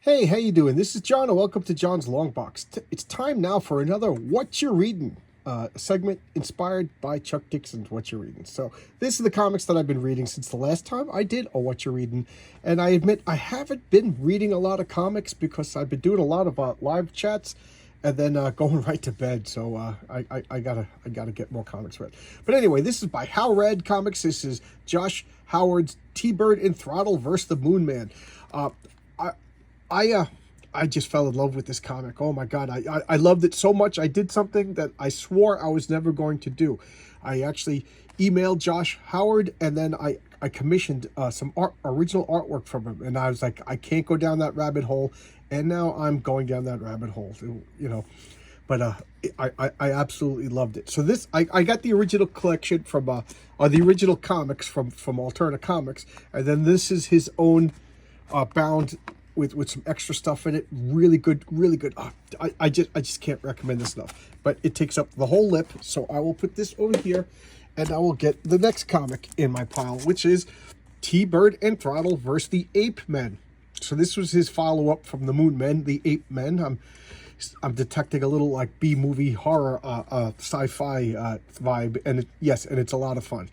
Hey, how you doing? This is John, and welcome to John's Long Box. It's time now for another What You're Reading segment inspired by Chuck Dixon's What You're Reading. So this is the comics that I've been reading since the last time I did a What You're Reading, and I admit I haven't been reading a lot of comics because I've been doing a lot of live chats and then going right to bed. So I gotta get more comics read. But anyway, this is by How Red Comics. This is Josh Howard's T-Bird and Throttle versus the Moon Man. I just fell in love with this comic. Oh my God, I loved it so much. I did something that I swore I was never going to do. I actually emailed Josh Howard, and then I commissioned some original artwork from him. And I was like, I can't go down that rabbit hole. And now I'm going down that rabbit hole, you know. But I absolutely loved it. So this, I got the original collection from, or the original comics from Alterna Comics. And then this is his own bound with some extra stuff in it. Really good, really good. I just can't recommend this enough. But it takes up the whole lip, so I will put this over here, and I will get the next comic in my pile, which is T-Bird and Throttle versus the Ape Men. So this was his follow-up from the Moon Men, the Ape Men. I'm detecting a little like B-movie horror, sci-fi vibe, and yes, and it's a lot of fun.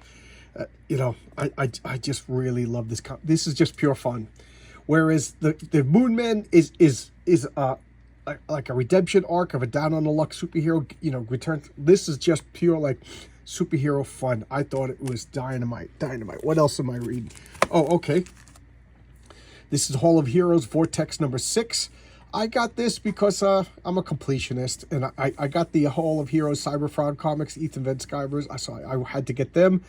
You know, I just really love this. This is just pure fun. Whereas the Moon Man is like a redemption arc of a down on the luck superhero, you know, returns. This is just pure like superhero fun. I thought it was dynamite. What else am I reading? Oh, okay. This is Hall of Heroes Vortex number 6. I got this because I'm a completionist, and I got the Hall of Heroes Cyberfraud comics, Ethan Van Sciver's. I had to get them,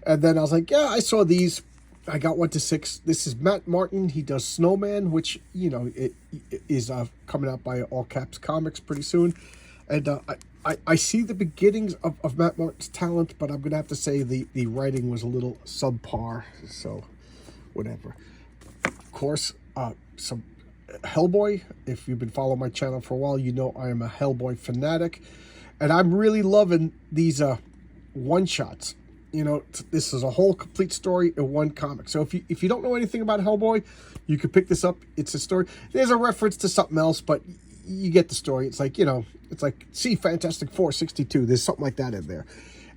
and then I was like, yeah, I saw these. I got 1 to 6. This is Matt Martin. He does Snowman, which, you know, it is coming out by All Caps Comics pretty soon. And I see the beginnings of Matt Martin's talent, but I'm going to have to say the writing was a little subpar. So, whatever. Of course, some Hellboy. If you've been following my channel for a while, you know I am a Hellboy fanatic. And I'm really loving these one-shots. You know, this is a whole complete story in one comic. So if you don't know anything about Hellboy, you could pick this up. It's a story. There's a reference to something else, but you get the story. It's like, you know, it's like, see Fantastic Four 62. There's something like that in there.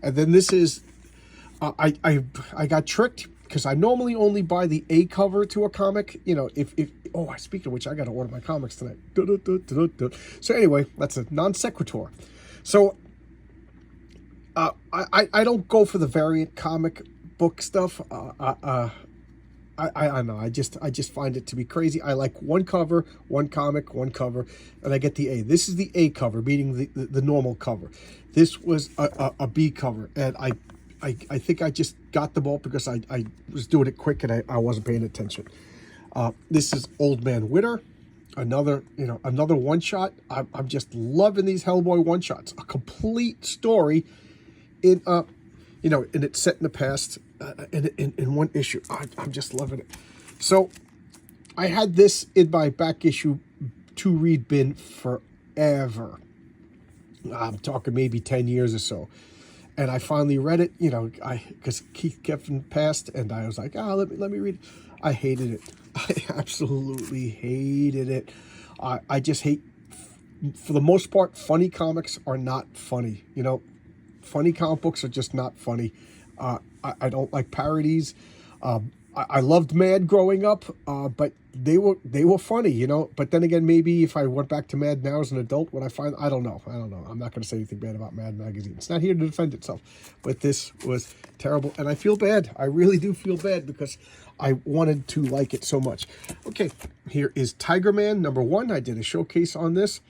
And then this is, I got tricked because I normally only buy the A cover to a comic. You know, oh, speaking of which, I got to order my comics tonight. So anyway, that's a non sequitur. So I don't go for the variant comic book stuff. I don't know. I just find it to be crazy. I like one cover, one comic, one cover, and I get the A. This is the A cover, meaning the normal cover. This was a B cover, and I think I just got the ball because I was doing it quick and I wasn't paying attention. This is Old Man Witter. Another one shot. I'm just loving these Hellboy one shots. A complete story. In you know, and it's set in the past, in one issue. I'm just loving it. So I had this in my back issue to read bin forever. I'm talking maybe 10 years or so, and I finally read it. You know, because Keith Giffen passed, and I was like, let me read it. I hated it. I absolutely hated it. I just hate, for the most part, funny comics are not funny. You know. Funny comic books are just not funny. I don't like parodies. I loved Mad growing up, but they were funny, you know. But then again, maybe if I went back to Mad now as an adult, would I find? I don't know. I'm not going to say anything bad about Mad magazine. It's not here to defend itself. But this was terrible, and I feel bad. I really do feel bad because I wanted to like it so much. Okay, here is Tiger Man number 1. I did a showcase on this.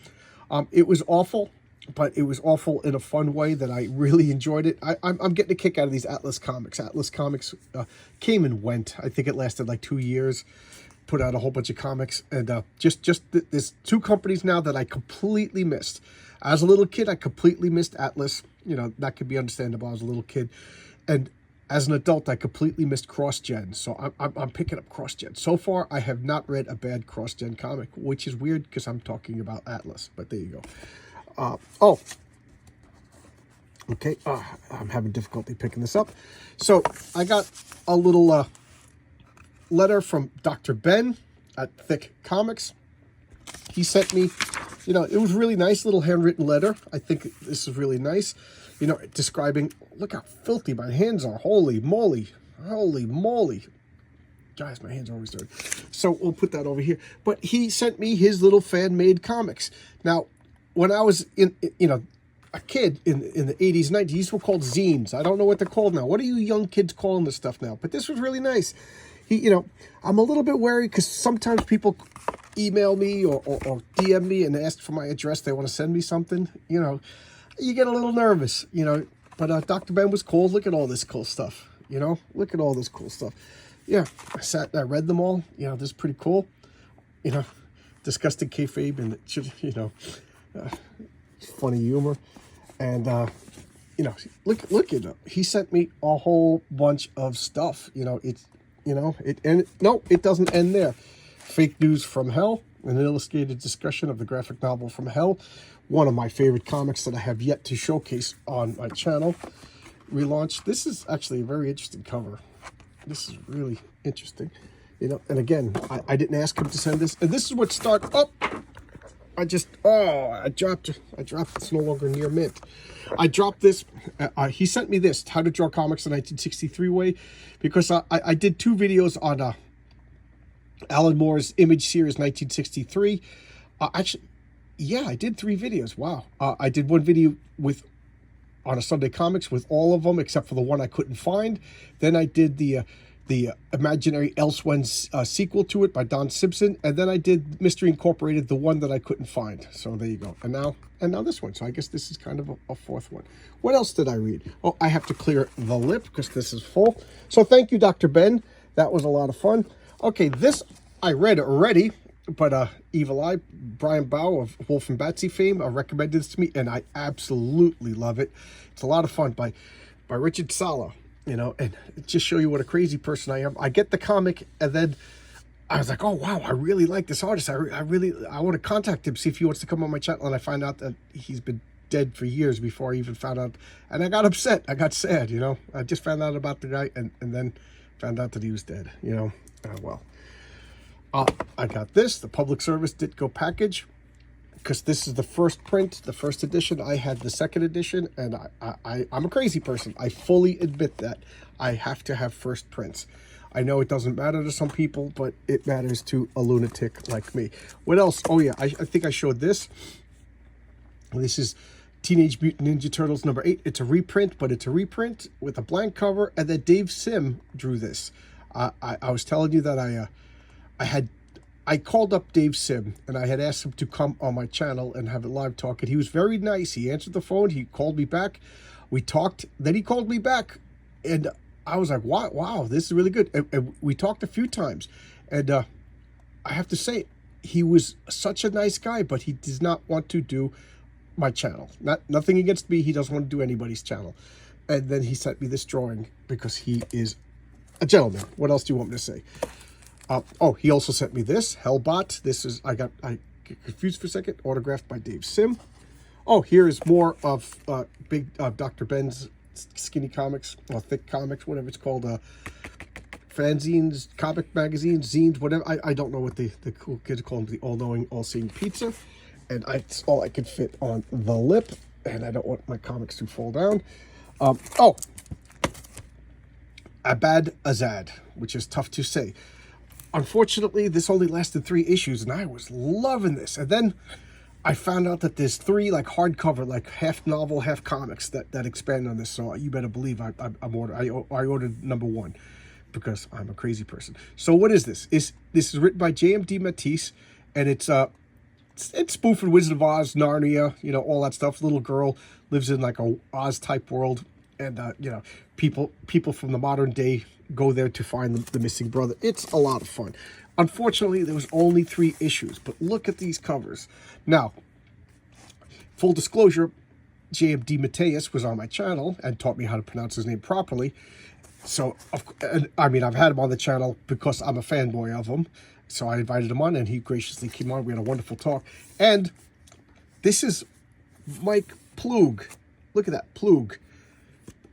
It was awful. But it was awful in a fun way that I really enjoyed it. I'm getting a kick out of these Atlas comics. Atlas Comics came and went. I think it lasted like 2 years. Put out a whole bunch of comics. And there's 2 companies now that I completely missed. As a little kid, I completely missed Atlas. You know, that could be understandable. I was a little kid. And as an adult, I completely missed CrossGen. So I'm picking up CrossGen. So far, I have not read a bad CrossGen comic, which is weird because I'm talking about Atlas. But there you go. Okay, I'm having difficulty picking this up. So I got a little letter from Dr. Ben at Thick Comics. he sent me, you know, it was really nice, little handwritten letter. I think this is really nice, you know, describing, look how filthy my hands are. Holy moly. Holy moly. Guys, my hands are always dirty. So we'll put that over here. But he sent me his little fan-made comics. Now, when I was in, you know, a kid in the 80s, 90s, these were called zines. I don't know what they're called now. What are you young kids calling this stuff now? But this was really nice. He, you know, I'm a little bit wary because sometimes people email me or DM me and ask for my address. They want to send me something. You know, you get a little nervous, you know. But Dr. Ben was cool. Look at all this cool stuff. You know, look at all this cool stuff. Yeah, I sat and I read them all. You know, this is pretty cool. You know, disgusting kayfabe and, you know, funny humor. And, you know, look at it. He sent me a whole bunch of stuff. You know, it's, you know, no, it doesn't end there. Fake News from Hell, an illustrated discussion of the graphic novel From Hell. One of my favorite comics that I have yet to showcase on my channel. Relaunched. This is actually a very interesting cover. This is really interesting, you know. And again, I didn't ask him to send this. And this is what started up. I dropped it. It's no longer near mint. I dropped this. He sent me this, How to Draw Comics the 1963 Way, because I did 2 videos on Alan Moore's Image Series 1963. Actually, yeah, I did 3 videos. Wow. I did one video on a Sunday Comics with all of them except for the one I couldn't find. Then I did the Imaginary Elsewhen's sequel to it by Don Simpson, and then I did Mystery Incorporated, the one that I couldn't find. So there you go. And now this one. So I guess this is kind of a 4th one. What else did I read? Oh, I have to clear the lip because this is full. So thank you, Dr. Ben. That was a lot of fun. Okay, this I read already. But Evil Eye, Brian Bow of Wolf and Batsy fame, recommended this to me, and I absolutely love it. It's a lot of fun by Richard Sala, you know, and just show you what a crazy person I am. I get the comic, and then I was like, oh, wow, I really like this artist. I want to contact him, see if he wants to come on my channel, and I find out that he's been dead for years before I even found out, and I got upset. I got sad, you know. I just found out about the guy, and then found out that he was dead, you know. Well. I got this, the Public Service Ditko package, because this is the first print, the first edition. I had the second edition, and I'm a crazy person. I fully admit that. I have to have first prints. I know it doesn't matter to some people, but it matters to a lunatic like me. What else? Oh, yeah, I think I showed this. This is Teenage Mutant Ninja Turtles number 8. It's a reprint, but it's a reprint with a blank cover, and then Dave Sim drew this. I was telling you that I called up Dave Sim, and I had asked him to come on my channel and have a live talk, and he was very nice. He answered the phone. He called me back. We talked. Then he called me back, and I was like, wow, this is really good. And we talked a few times, and I have to say, he was such a nice guy, but he does not want to do my channel. Nothing against me. He doesn't want to do anybody's channel. And then he sent me this drawing because he is a gentleman. What else do you want me to say? Oh, he also sent me this, Hellbot. This is, I get confused for a second, autographed by Dave Sim. Oh, here is more of big Dr. Ben's skinny comics, or thick comics, whatever it's called, fanzines, comic magazines, zines, whatever. I don't know what the cool kids call them, the all-knowing, all-seeing pizza. And it's all I could fit on the lip, and I don't want my comics to fall down. Oh, Abad Azad, which is tough to say. Unfortunately, this only lasted 3 issues, and I was loving this. And then I found out that there's 3 like hardcover, like half novel, half comics that expand on this. So you better believe I ordered number 1 because I'm a crazy person. So what is this? This is written by J.M. DeMatteis, and it's spoofing Wizard of Oz, Narnia, you know, all that stuff. Little girl lives in like a Oz type world, and you know, people from the modern day go there to find the missing brother. It's a lot of fun. Unfortunately, there was only 3 issues, but look at these covers. Now, full disclosure, J.M. DeMatteis was on my channel and taught me how to pronounce his name properly. So, I mean, I've had him on the channel because I'm a fanboy of him. So I invited him on, and he graciously came on. We had a wonderful talk. And this is Mike Ploog. Look at that, Ploog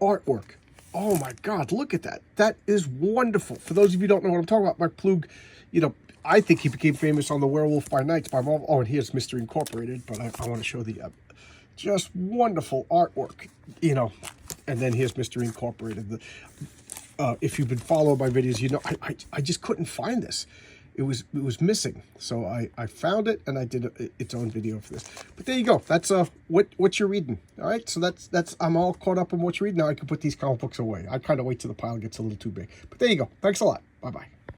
artwork. Oh my God, look at that. That is wonderful. For those of you who don't know what I'm talking about, Mike Ploog, you know, I think he became famous on the Werewolf by Nights by Marvel. Oh, and here's Mr. Incorporated, but I want to show the just wonderful artwork, you know. And then here's Mr. Incorporated. If you've been following my videos, you know I just couldn't find this. It was missing, so I found it and I did its own video for this. But there you go. That's what you're reading. All right, so that's I'm all caught up on what you're reading. Now I can put these comic books away. I kind of wait till the pile gets a little too big. But there you go. Thanks a lot. Bye bye.